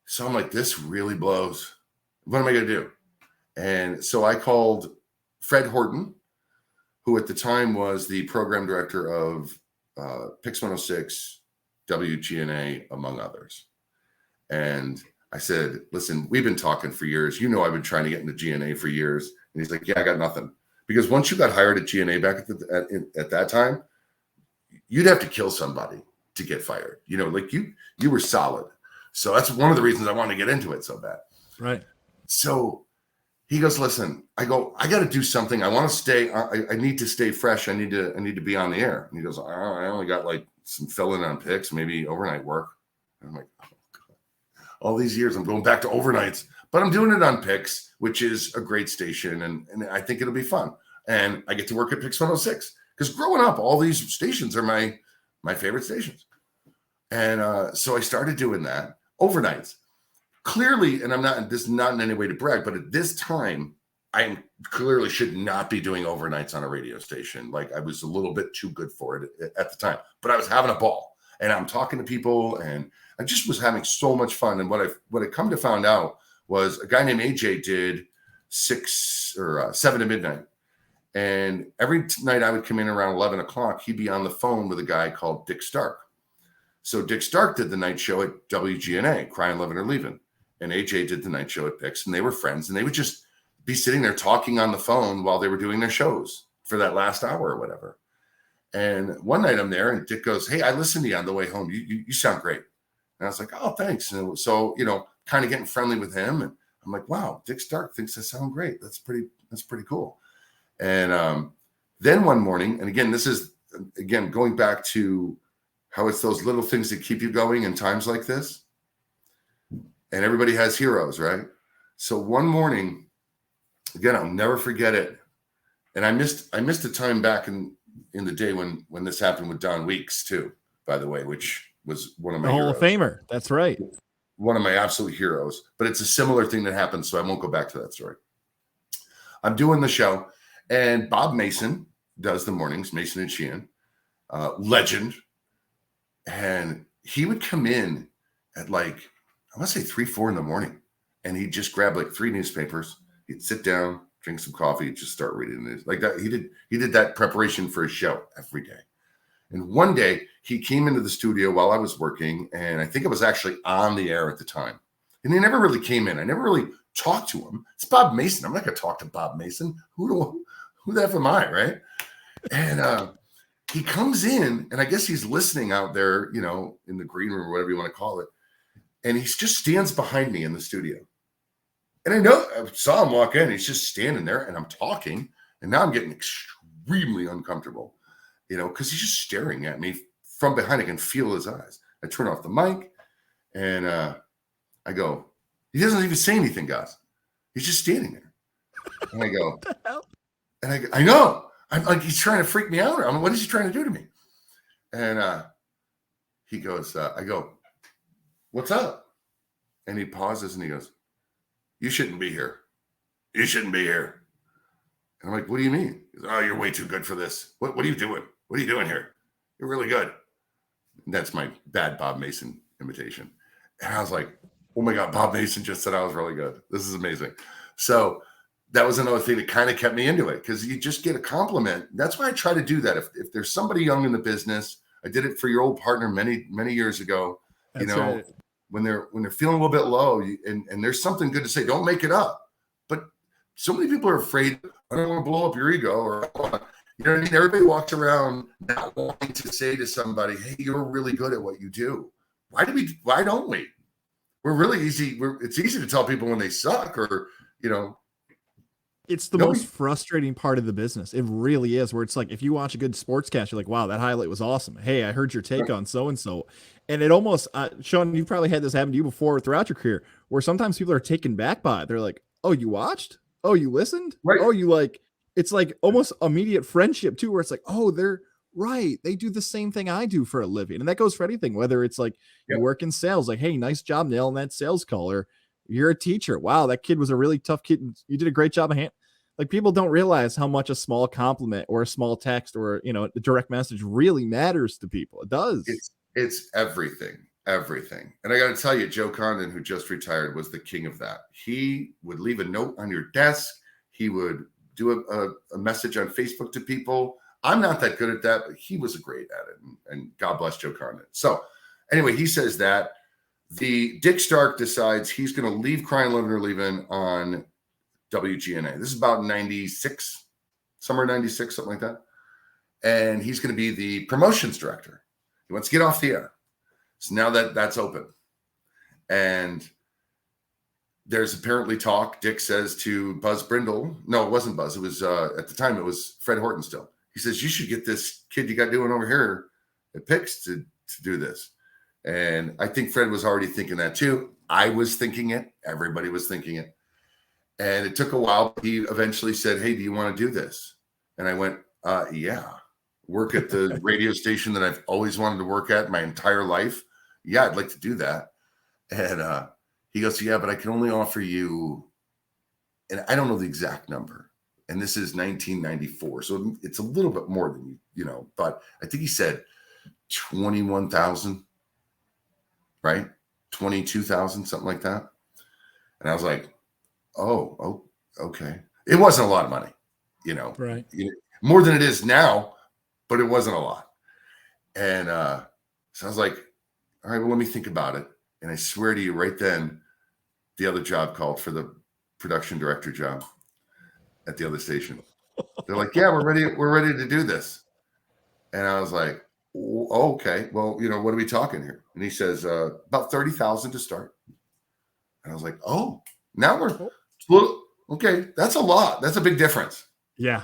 So I'm like, this really blows. What am I going to do? And so I called Fred Horton, who at the time was the program director of Pix 106, WGNA, among others. And I said, listen, we've been talking for years. I've been trying to get into GNA for years. And he's like, yeah, I got nothing. Because once you got hired at GNA back at that time, you'd have to kill somebody to get fired. Like you were solid. So that's one of the reasons I wanted to get into it so bad. Right. So he goes, listen, I got to do something. I want to stay. I need to stay fresh. I need to be on the air. And he goes, I only got like some fill-in on picks, maybe overnight work. And I'm like, oh God, all these years I'm going back to overnights, but I'm doing it on Pix, which is a great station. And I think it'll be fun. And I get to work at Pix 106 because growing up, all these stations are my favorite stations. And so I started doing that overnights. Clearly, and this is not in any way to brag, but at this time, I clearly should not be doing overnights on a radio station. Like I was a little bit too good for it at the time, but I was having a ball and I'm talking to people and I just was having so much fun. And what I come to find out was a guy named AJ did 6 or 7 to midnight. And every night I would come in around 11 o'clock, he'd be on the phone with a guy called Dick Stark. So Dick Stark did the night show at WGNA, Crying, Living, or Leaving. And AJ did the night show at Pix, and they were friends. And they would just be sitting there talking on the phone while they were doing their shows for that last hour or whatever. And one night I'm there, and Dick goes, hey, I listened to you on the way home. You sound great. And I was like, oh, thanks. And so, kind of getting friendly with him. And I'm like, wow, Dick Stark thinks I sound great. That's pretty cool. And then one morning, and again, this is, going back to how it's those little things that keep you going in times like this. And everybody has heroes, right? So one morning, again, I'll never forget it. And I missed a time back in the day when this happened with Don Weeks too, by the way, which was one of my Hall of Famer. That's right. One of my absolute heroes. But it's a similar thing that happened, so I won't go back to that story. I'm doing the show, and Bob Mason does the mornings, Mason and Sheehan, legend. And he would come in at like, I want to say 3, 4 in the morning. And he'd just grab like 3 newspapers. He'd sit down, drink some coffee, just start reading the news. Like that. He did that preparation for his show every day. And one day he came into the studio while I was working. And I think it was actually on the air at the time. And he never really came in. I never really talked to him. It's Bob Mason. I'm not going to talk to Bob Mason. Who the F am I, right? And he comes in, and I guess he's listening out there, in the green room or whatever you want to call it. And he just stands behind me in the studio. And I saw him walk in. He's just standing there, and I'm talking. And now I'm getting extremely uncomfortable, because he's just staring at me from behind. I can feel his eyes. I turn off the mic, and I go, he doesn't even say anything, guys. He's just standing there. And I go, what the hell? And I know. I'm like, he's trying to freak me out. I'm like, what is he trying to do to me? And he goes, I go, what's up? And he pauses and he goes, you shouldn't be here. You shouldn't be here. And I'm like, what do you mean? He goes, oh, you're way too good for this. What are you doing? What are you doing here? You're really good. And that's my bad Bob Mason imitation. And I was like, oh my God, Bob Mason just said I was really good. This is amazing. So that was another thing that kind of kept me into it, because you just get a compliment. That's why I try to do that. If there's somebody young in the business, I did it for your old partner many, many years ago. That's right. When they're feeling a little bit low, and there's something good to say, don't make it up, but so many people are afraid, I don't want to blow up your ego, or, you know what I mean? Everybody walks around not wanting to say to somebody, hey, you're really good at what you do. Why don't we? We're really easy. It's easy to tell people when they suck, or, you know. It's the most frustrating part of the business. It really is, where it's like, if you watch a good sportscast, you're like, wow, that highlight was awesome. Hey, I heard your take on so-and-so. And it almost, Sean, you probably had this happen to you before throughout your career, where sometimes people are taken back by it. They're like, oh, you watched? Oh, you listened? Right. Oh, you like, it's like almost immediate friendship too, where it's like, oh, they're right. They do the same thing I do for a living. And that goes for anything, whether it's like you work in sales, like, hey, nice job nailing that sales call, or you're a teacher. Wow, that kid was a really tough kid. And you did a great job of like, people don't realize how much a small compliment or a small text or, you know, a direct message really matters to people. It does. It's everything. And I got to tell you, Joe Condon, who just retired, was the king of that. He would leave a note on your desk. He would do a message on Facebook to people. I'm not that good at that, but he was great at it. And God bless Joe Condon. So anyway, he says that the Dick Stark decides he's going to leave Crying, Living, or Leaving on WGNA. This is about 96, summer 96, something like that. And he's going to be the promotions director. He wants to get off the air. So now that's open. And there's apparently talk, Dick says to Buzz Brindle. No, it wasn't Buzz. It was, at the time, it was Fred Horton still. He says, you should get this kid you got doing over here at Pix to do this. And I think Fred was already thinking that too. I was thinking it. Everybody was thinking it. And it took a while. He eventually said, hey, do you want to do this? And I went, yeah. Work at the radio station that I've always wanted to work at my entire life. Yeah, I'd like to do that. And he goes, yeah, but I can only offer you, and I don't know the exact number. And this is 1994. So it's a little bit more than, you know, but I think he said 21,000, right? 22,000, something like that. And I was like, oh, okay. It wasn't a lot of money, you know, right? More than it is now, but it wasn't a lot. And so I was like, all right, well, let me think about it. And I swear to you, right then, the other job called for the production director job at the other station. They're like, yeah, we're ready to do this. And I was like, oh, okay, well, you know, what are we talking here? And he says, about 30,000 to start. And I was like, oh, now okay, that's a lot. That's a big difference. Yeah.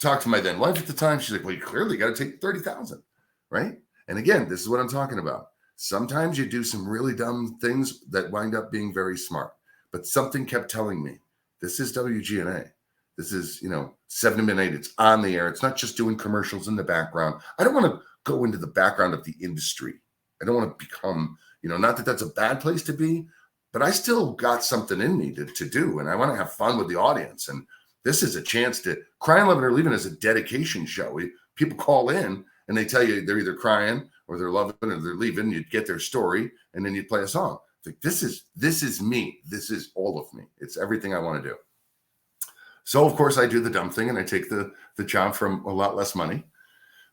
Talk to my then wife at the time. She's like, well, you clearly got to take 30,000, right? And again, this is what I'm talking about. Sometimes you do some really dumb things that wind up being very smart. But something kept telling me, this is WGNA. This is, you know, 7 to midnight. It's on the air. It's not just doing commercials in the background. I don't want to go into the background of the industry. I don't want to become, you know, not that that's a bad place to be, but I still got something in me to do. And I want to have fun with the audience. And this is a chance to Crying, Loving, or Leaving is a dedication show. People call in and they tell you they're either crying or they're loving or they're leaving. You'd get their story and then you'd play a song. It's like, this is me. This is all of me. It's everything I want to do. So of course I do the dumb thing and I take the job from a lot less money.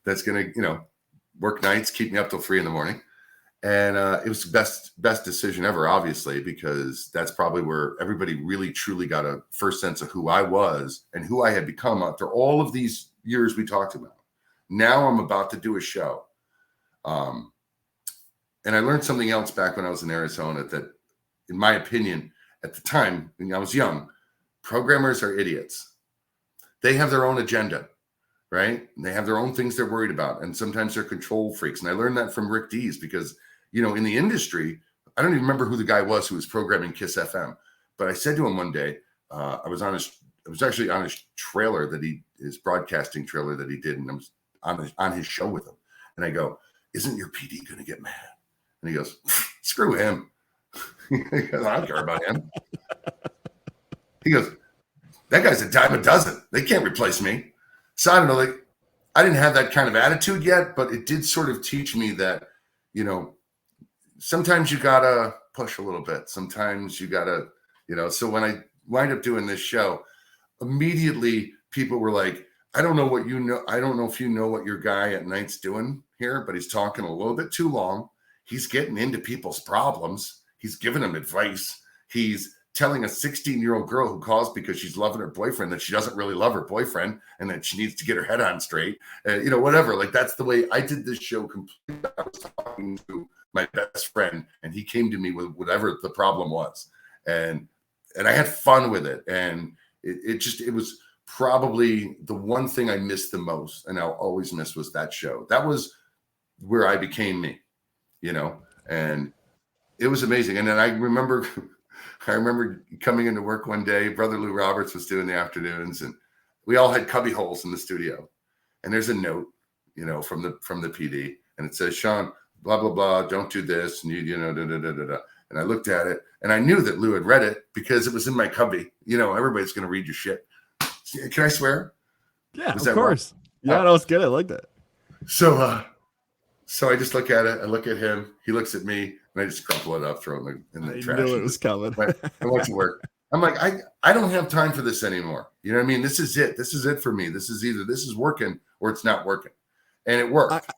That's going to, you know, work nights, keep me up till 3 a.m. And it was the best decision ever, obviously, because that's probably where everybody really truly got a first sense of who I was and who I had become after all of these years we talked about. Now I'm about to do a show. And I learned something else back when I was in Arizona that, in my opinion, at the time, when I was young, programmers are idiots. They have their own agenda, right? And they have their own things they're worried about. And sometimes they're control freaks. And I learned that from Rick Dees because, you know, in the industry, I don't even remember who the guy was who was programming Kiss FM. But I said to him one day, I was actually on his trailer his broadcasting trailer that he did. And I was on his show with him. And I go, isn't your PD going to get mad? And he goes, screw him. He goes, I don't care about him. He goes, that guy's a dime a dozen. They can't replace me. So I don't know, like, I didn't have that kind of attitude yet, but it did sort of teach me that, you know, sometimes you got to push a little bit. Sometimes you got to, you know, so when I wind up doing this show, immediately people were like, I don't know what you know. I don't know if you know what your guy at night's doing here, but he's talking a little bit too long. He's getting into people's problems. He's giving them advice. He's telling a 16-year-old girl who calls because she's loving her boyfriend that she doesn't really love her boyfriend and that she needs to get her head on straight, whatever. Like, that's the way I did this show completely. I was talking to my best friend and he came to me with whatever the problem was. And I had fun with it. And it was probably the one thing I missed the most, and I'll always miss, was that show. That was where I became me, and it was amazing. And then I remember coming into work one day. Brother Lou Roberts was doing the afternoons, and we all had cubby holes in the studio. And there's a note, from the PD, and it says, Sean, blah blah blah, don't do this, and da da da da da. And I looked at it, and I knew that Lou had read it because it was in my cubby. Everybody's going to read your shit. Can I swear? Yeah, of course. Wrong? Yeah, no, it's good. I like that. So I just look at it. I look at him. He looks at me, and I just crumple it up, throw it in the trash. I knew it was coming. I went to work. I'm like, I don't have time for this anymore. You know what I mean? This is it. This is it for me. This is either this is working or it's not working. And it worked.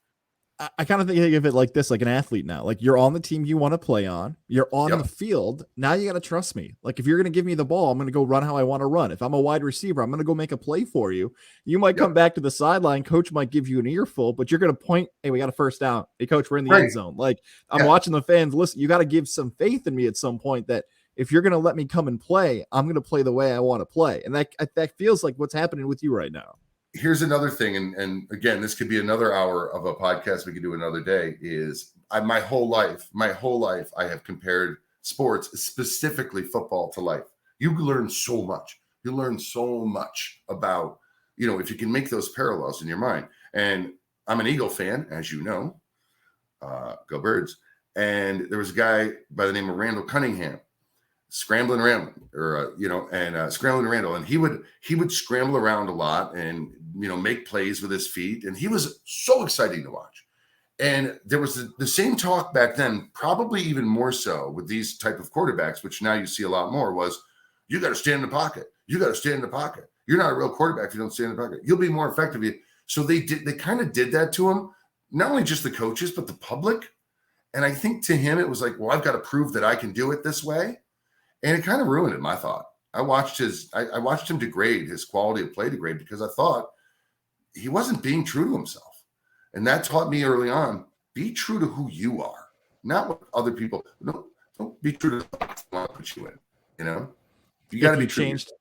I kind of think of it like this, like an athlete now. Like, you're on the team you want to play on. You're on the field. Now you got to trust me. Like, if you're going to give me the ball, I'm going to go run how I want to run. If I'm a wide receiver, I'm going to go make a play for you. You might come back to the sideline. Coach might give you an earful, but you're going to point, hey, we got a first down. Hey, coach, we're in the end zone. Like, I'm watching the fans. Listen, you got to give some faith in me at some point that if you're going to let me come and play, I'm going to play the way I want to play. And that feels like what's happening with you right now. Here's another thing, and again, this could be another hour of a podcast we could do another day, is my whole life, I have compared sports, specifically football, to life. You learn so much. You learn so much about, if you can make those parallels in your mind. And I'm an Eagle fan, as you know, go Birds. And there was a guy by the name of Randall Cunningham, Scrambling Randall, and he would scramble around a lot and make plays with his feet, and he was so exciting to watch. And there was the same talk back then, probably even more so with these type of quarterbacks, which now you see a lot more, was you got to stand in the pocket. You got to stand in the pocket. You're not a real quarterback if you don't stand in the pocket. You'll be more effective. So they kind of did that to him, not only just the coaches, but the public. And I think to him, it was like, well, I've got to prove that I can do it this way. And it kind of ruined him, I thought. I watched him degrade, his quality of play degrade, because I thought he wasn't being true to himself. And that taught me early on, be true to who you are, not what other people. Don't be true to the box they want to put you in. You got to be changed.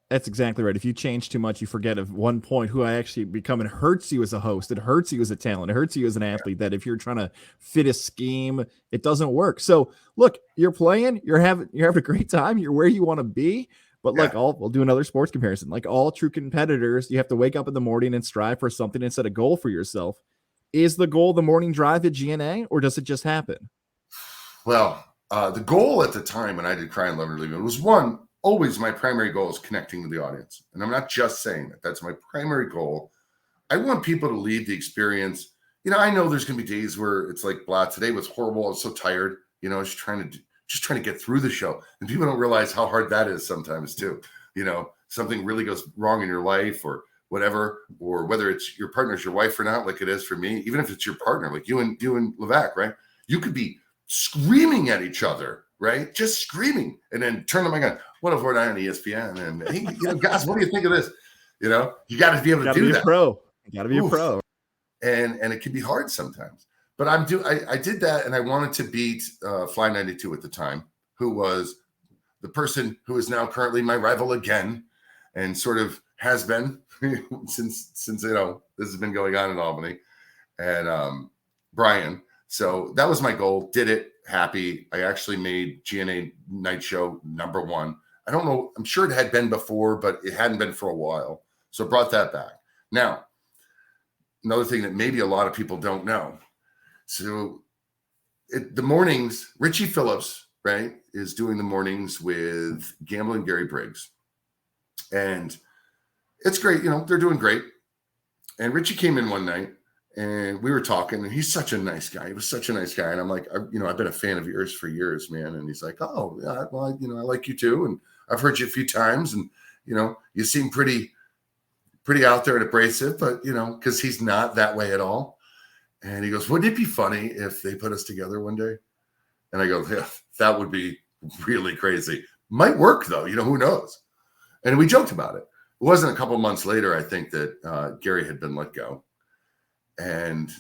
That's exactly right. If you change too much, you forget at one point who I actually become. It hurts you as a host. It hurts you as a talent. It hurts you as an athlete, that if you're trying to fit a scheme, it doesn't work. So look, you're playing, you're having a great time. You're where you want to be. But we'll do another sports comparison. Like all true competitors, you have to wake up in the morning and strive for something and set a goal for yourself. Is the goal the morning drive at GNA, or does it just happen? Well, the goal at the time when I did Cry and Love and Leave It was always my primary goal is connecting with the audience. And I'm not just saying that. That's my primary goal. I want people to leave the experience. I know there's going to be days where it's like, blah, today was horrible. I was so tired. I was trying to get through the show. And people don't realize how hard that is sometimes too. Something really goes wrong in your life or whatever, or whether it's your partner's your wife or not, like it is for me, even if it's your partner, like you and Levac, right? You could be screaming at each other, right? Just screaming, and then turn the mic on. What if we're not on ESPN? And hey, guys, what do you think of this? You got to be able to do that. You got to be a pro. And it can be hard sometimes. But I did that, and I wanted to beat Fly 92 at the time, who was the person who is now currently my rival again, and sort of has been since this has been going on in Albany, and Brian. So that was my goal. Did it. Happy. I actually made GNA Night Show #1. I don't know. I'm sure it had been before, but it hadn't been for a while. So I brought that back. Now, another thing that maybe a lot of people don't know. So the mornings, Richie Phillips, right, is doing the mornings with Gambling Gary Briggs. And it's great. They're doing great. And Richie came in one night and we were talking, and he's such a nice guy. He was such a nice guy. And I'm like, I've been a fan of yours for years, man. And he's like, oh, yeah, well, I like you too. And I've heard you a few times, and, you seem pretty out there and abrasive, but, because he's not that way at all. And he goes, wouldn't it be funny if they put us together one day? And I go, yeah, that would be really crazy. Might work though, who knows? And we joked about it. It wasn't a couple months later, I think, that Gary had been let go, and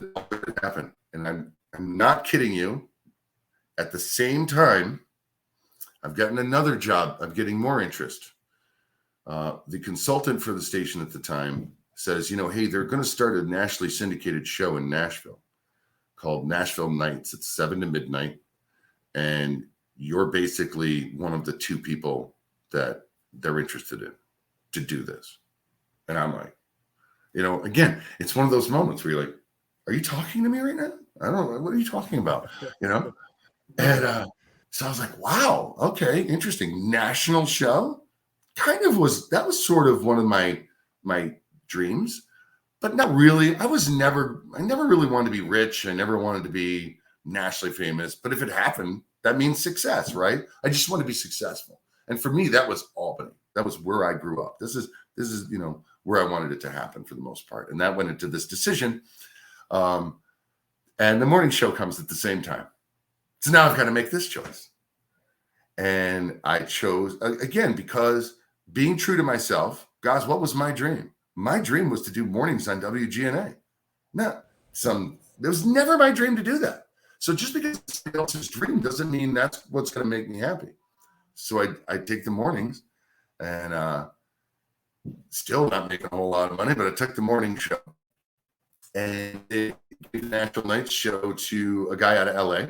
it happened. And I'm not kidding you. At the same time, I've gotten another job. I'm getting more interest. The consultant for the station at the time says, hey, they're going to start a nationally syndicated show in Nashville called Nashville Nights. It's 7 to midnight. And you're basically one of the 2 people that they're interested in to do this. And I'm like, again, it's one of those moments where you're like, are you talking to me right now? I don't know. What are you talking about? And so I was like, wow, okay, interesting. National show. That was sort of one of my dreams, but not really. I never really wanted to be rich. I never wanted to be nationally famous, but if it happened, that means success, right? I just want to be successful. And for me, that was Albany. That was where I grew up. This is, where I wanted it to happen for the most part. And that went into this decision. And the morning show comes at the same time. So now I've got to make this choice. And I chose, again, because being true to myself, guys, what was my dream? My dream was to do mornings on WGNA. It was never my dream to do that. So just because it's somebody else's dream doesn't mean that's what's going to make me happy. So I take the mornings, and still not making a whole lot of money, but I took the morning show, and it gave the National Nights show to a guy out of LA.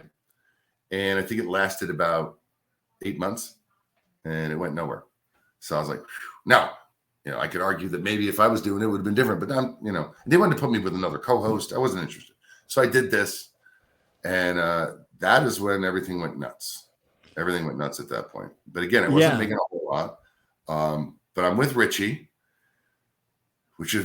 And I think it lasted about 8 months, and it went nowhere. So I was like, now, I could argue that maybe if I was doing it, it would have been different, but they wanted to put me with another co-host. I wasn't interested. So I did this, and that is when everything went nuts. Everything went nuts at that point. But again, I wasn't making a whole lot. But I'm with Richie, which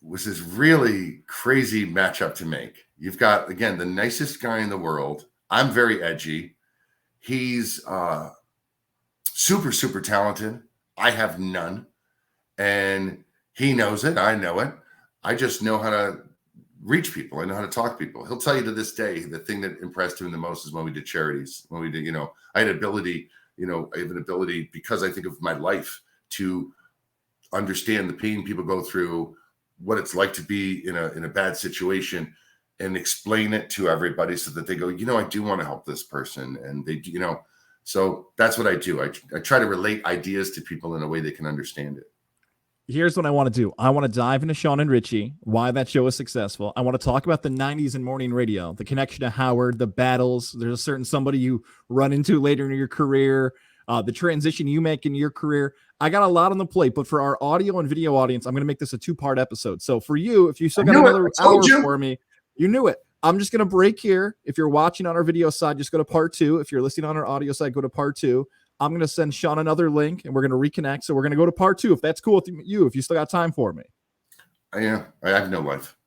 was this really crazy matchup to make. You've got, again, the nicest guy in the world. I'm very edgy. He's super, super talented. I have none. And he knows it. I know it. I just know how to reach people. I know how to talk to people. He'll tell you to this day, the thing that impressed him the most is when we did charities. When we did, I had an ability, I have an ability, because I think of my life, to understand the pain people go through, what it's like to be in a bad situation, and explain it to everybody so that they go, I do want to help this person. And they, so that's what I do. I try to relate ideas to people in a way they can understand it. Here's what I want to do. I want to dive into Sean and Richie, why that show is successful. I want to talk about the 90s and morning radio, the connection to Howard, the battles. There's a certain somebody you run into later in your career, the transition you make in your career. I got a lot on the plate, but for our audio and video audience, I'm going to make this a 2-part episode. So for you, if you still got another hour for me, you knew it. I'm just going to break here. If you're watching on our video side, just go to part 2. If you're listening on our audio side, go to part 2. I'm going to send Sean another link, and we're going to reconnect. So we're going to go to part 2, if that's cool with you, if you still got time for me. Yeah, I have no life.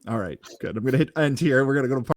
All right, good. I'm going to hit end here. We're going to go to part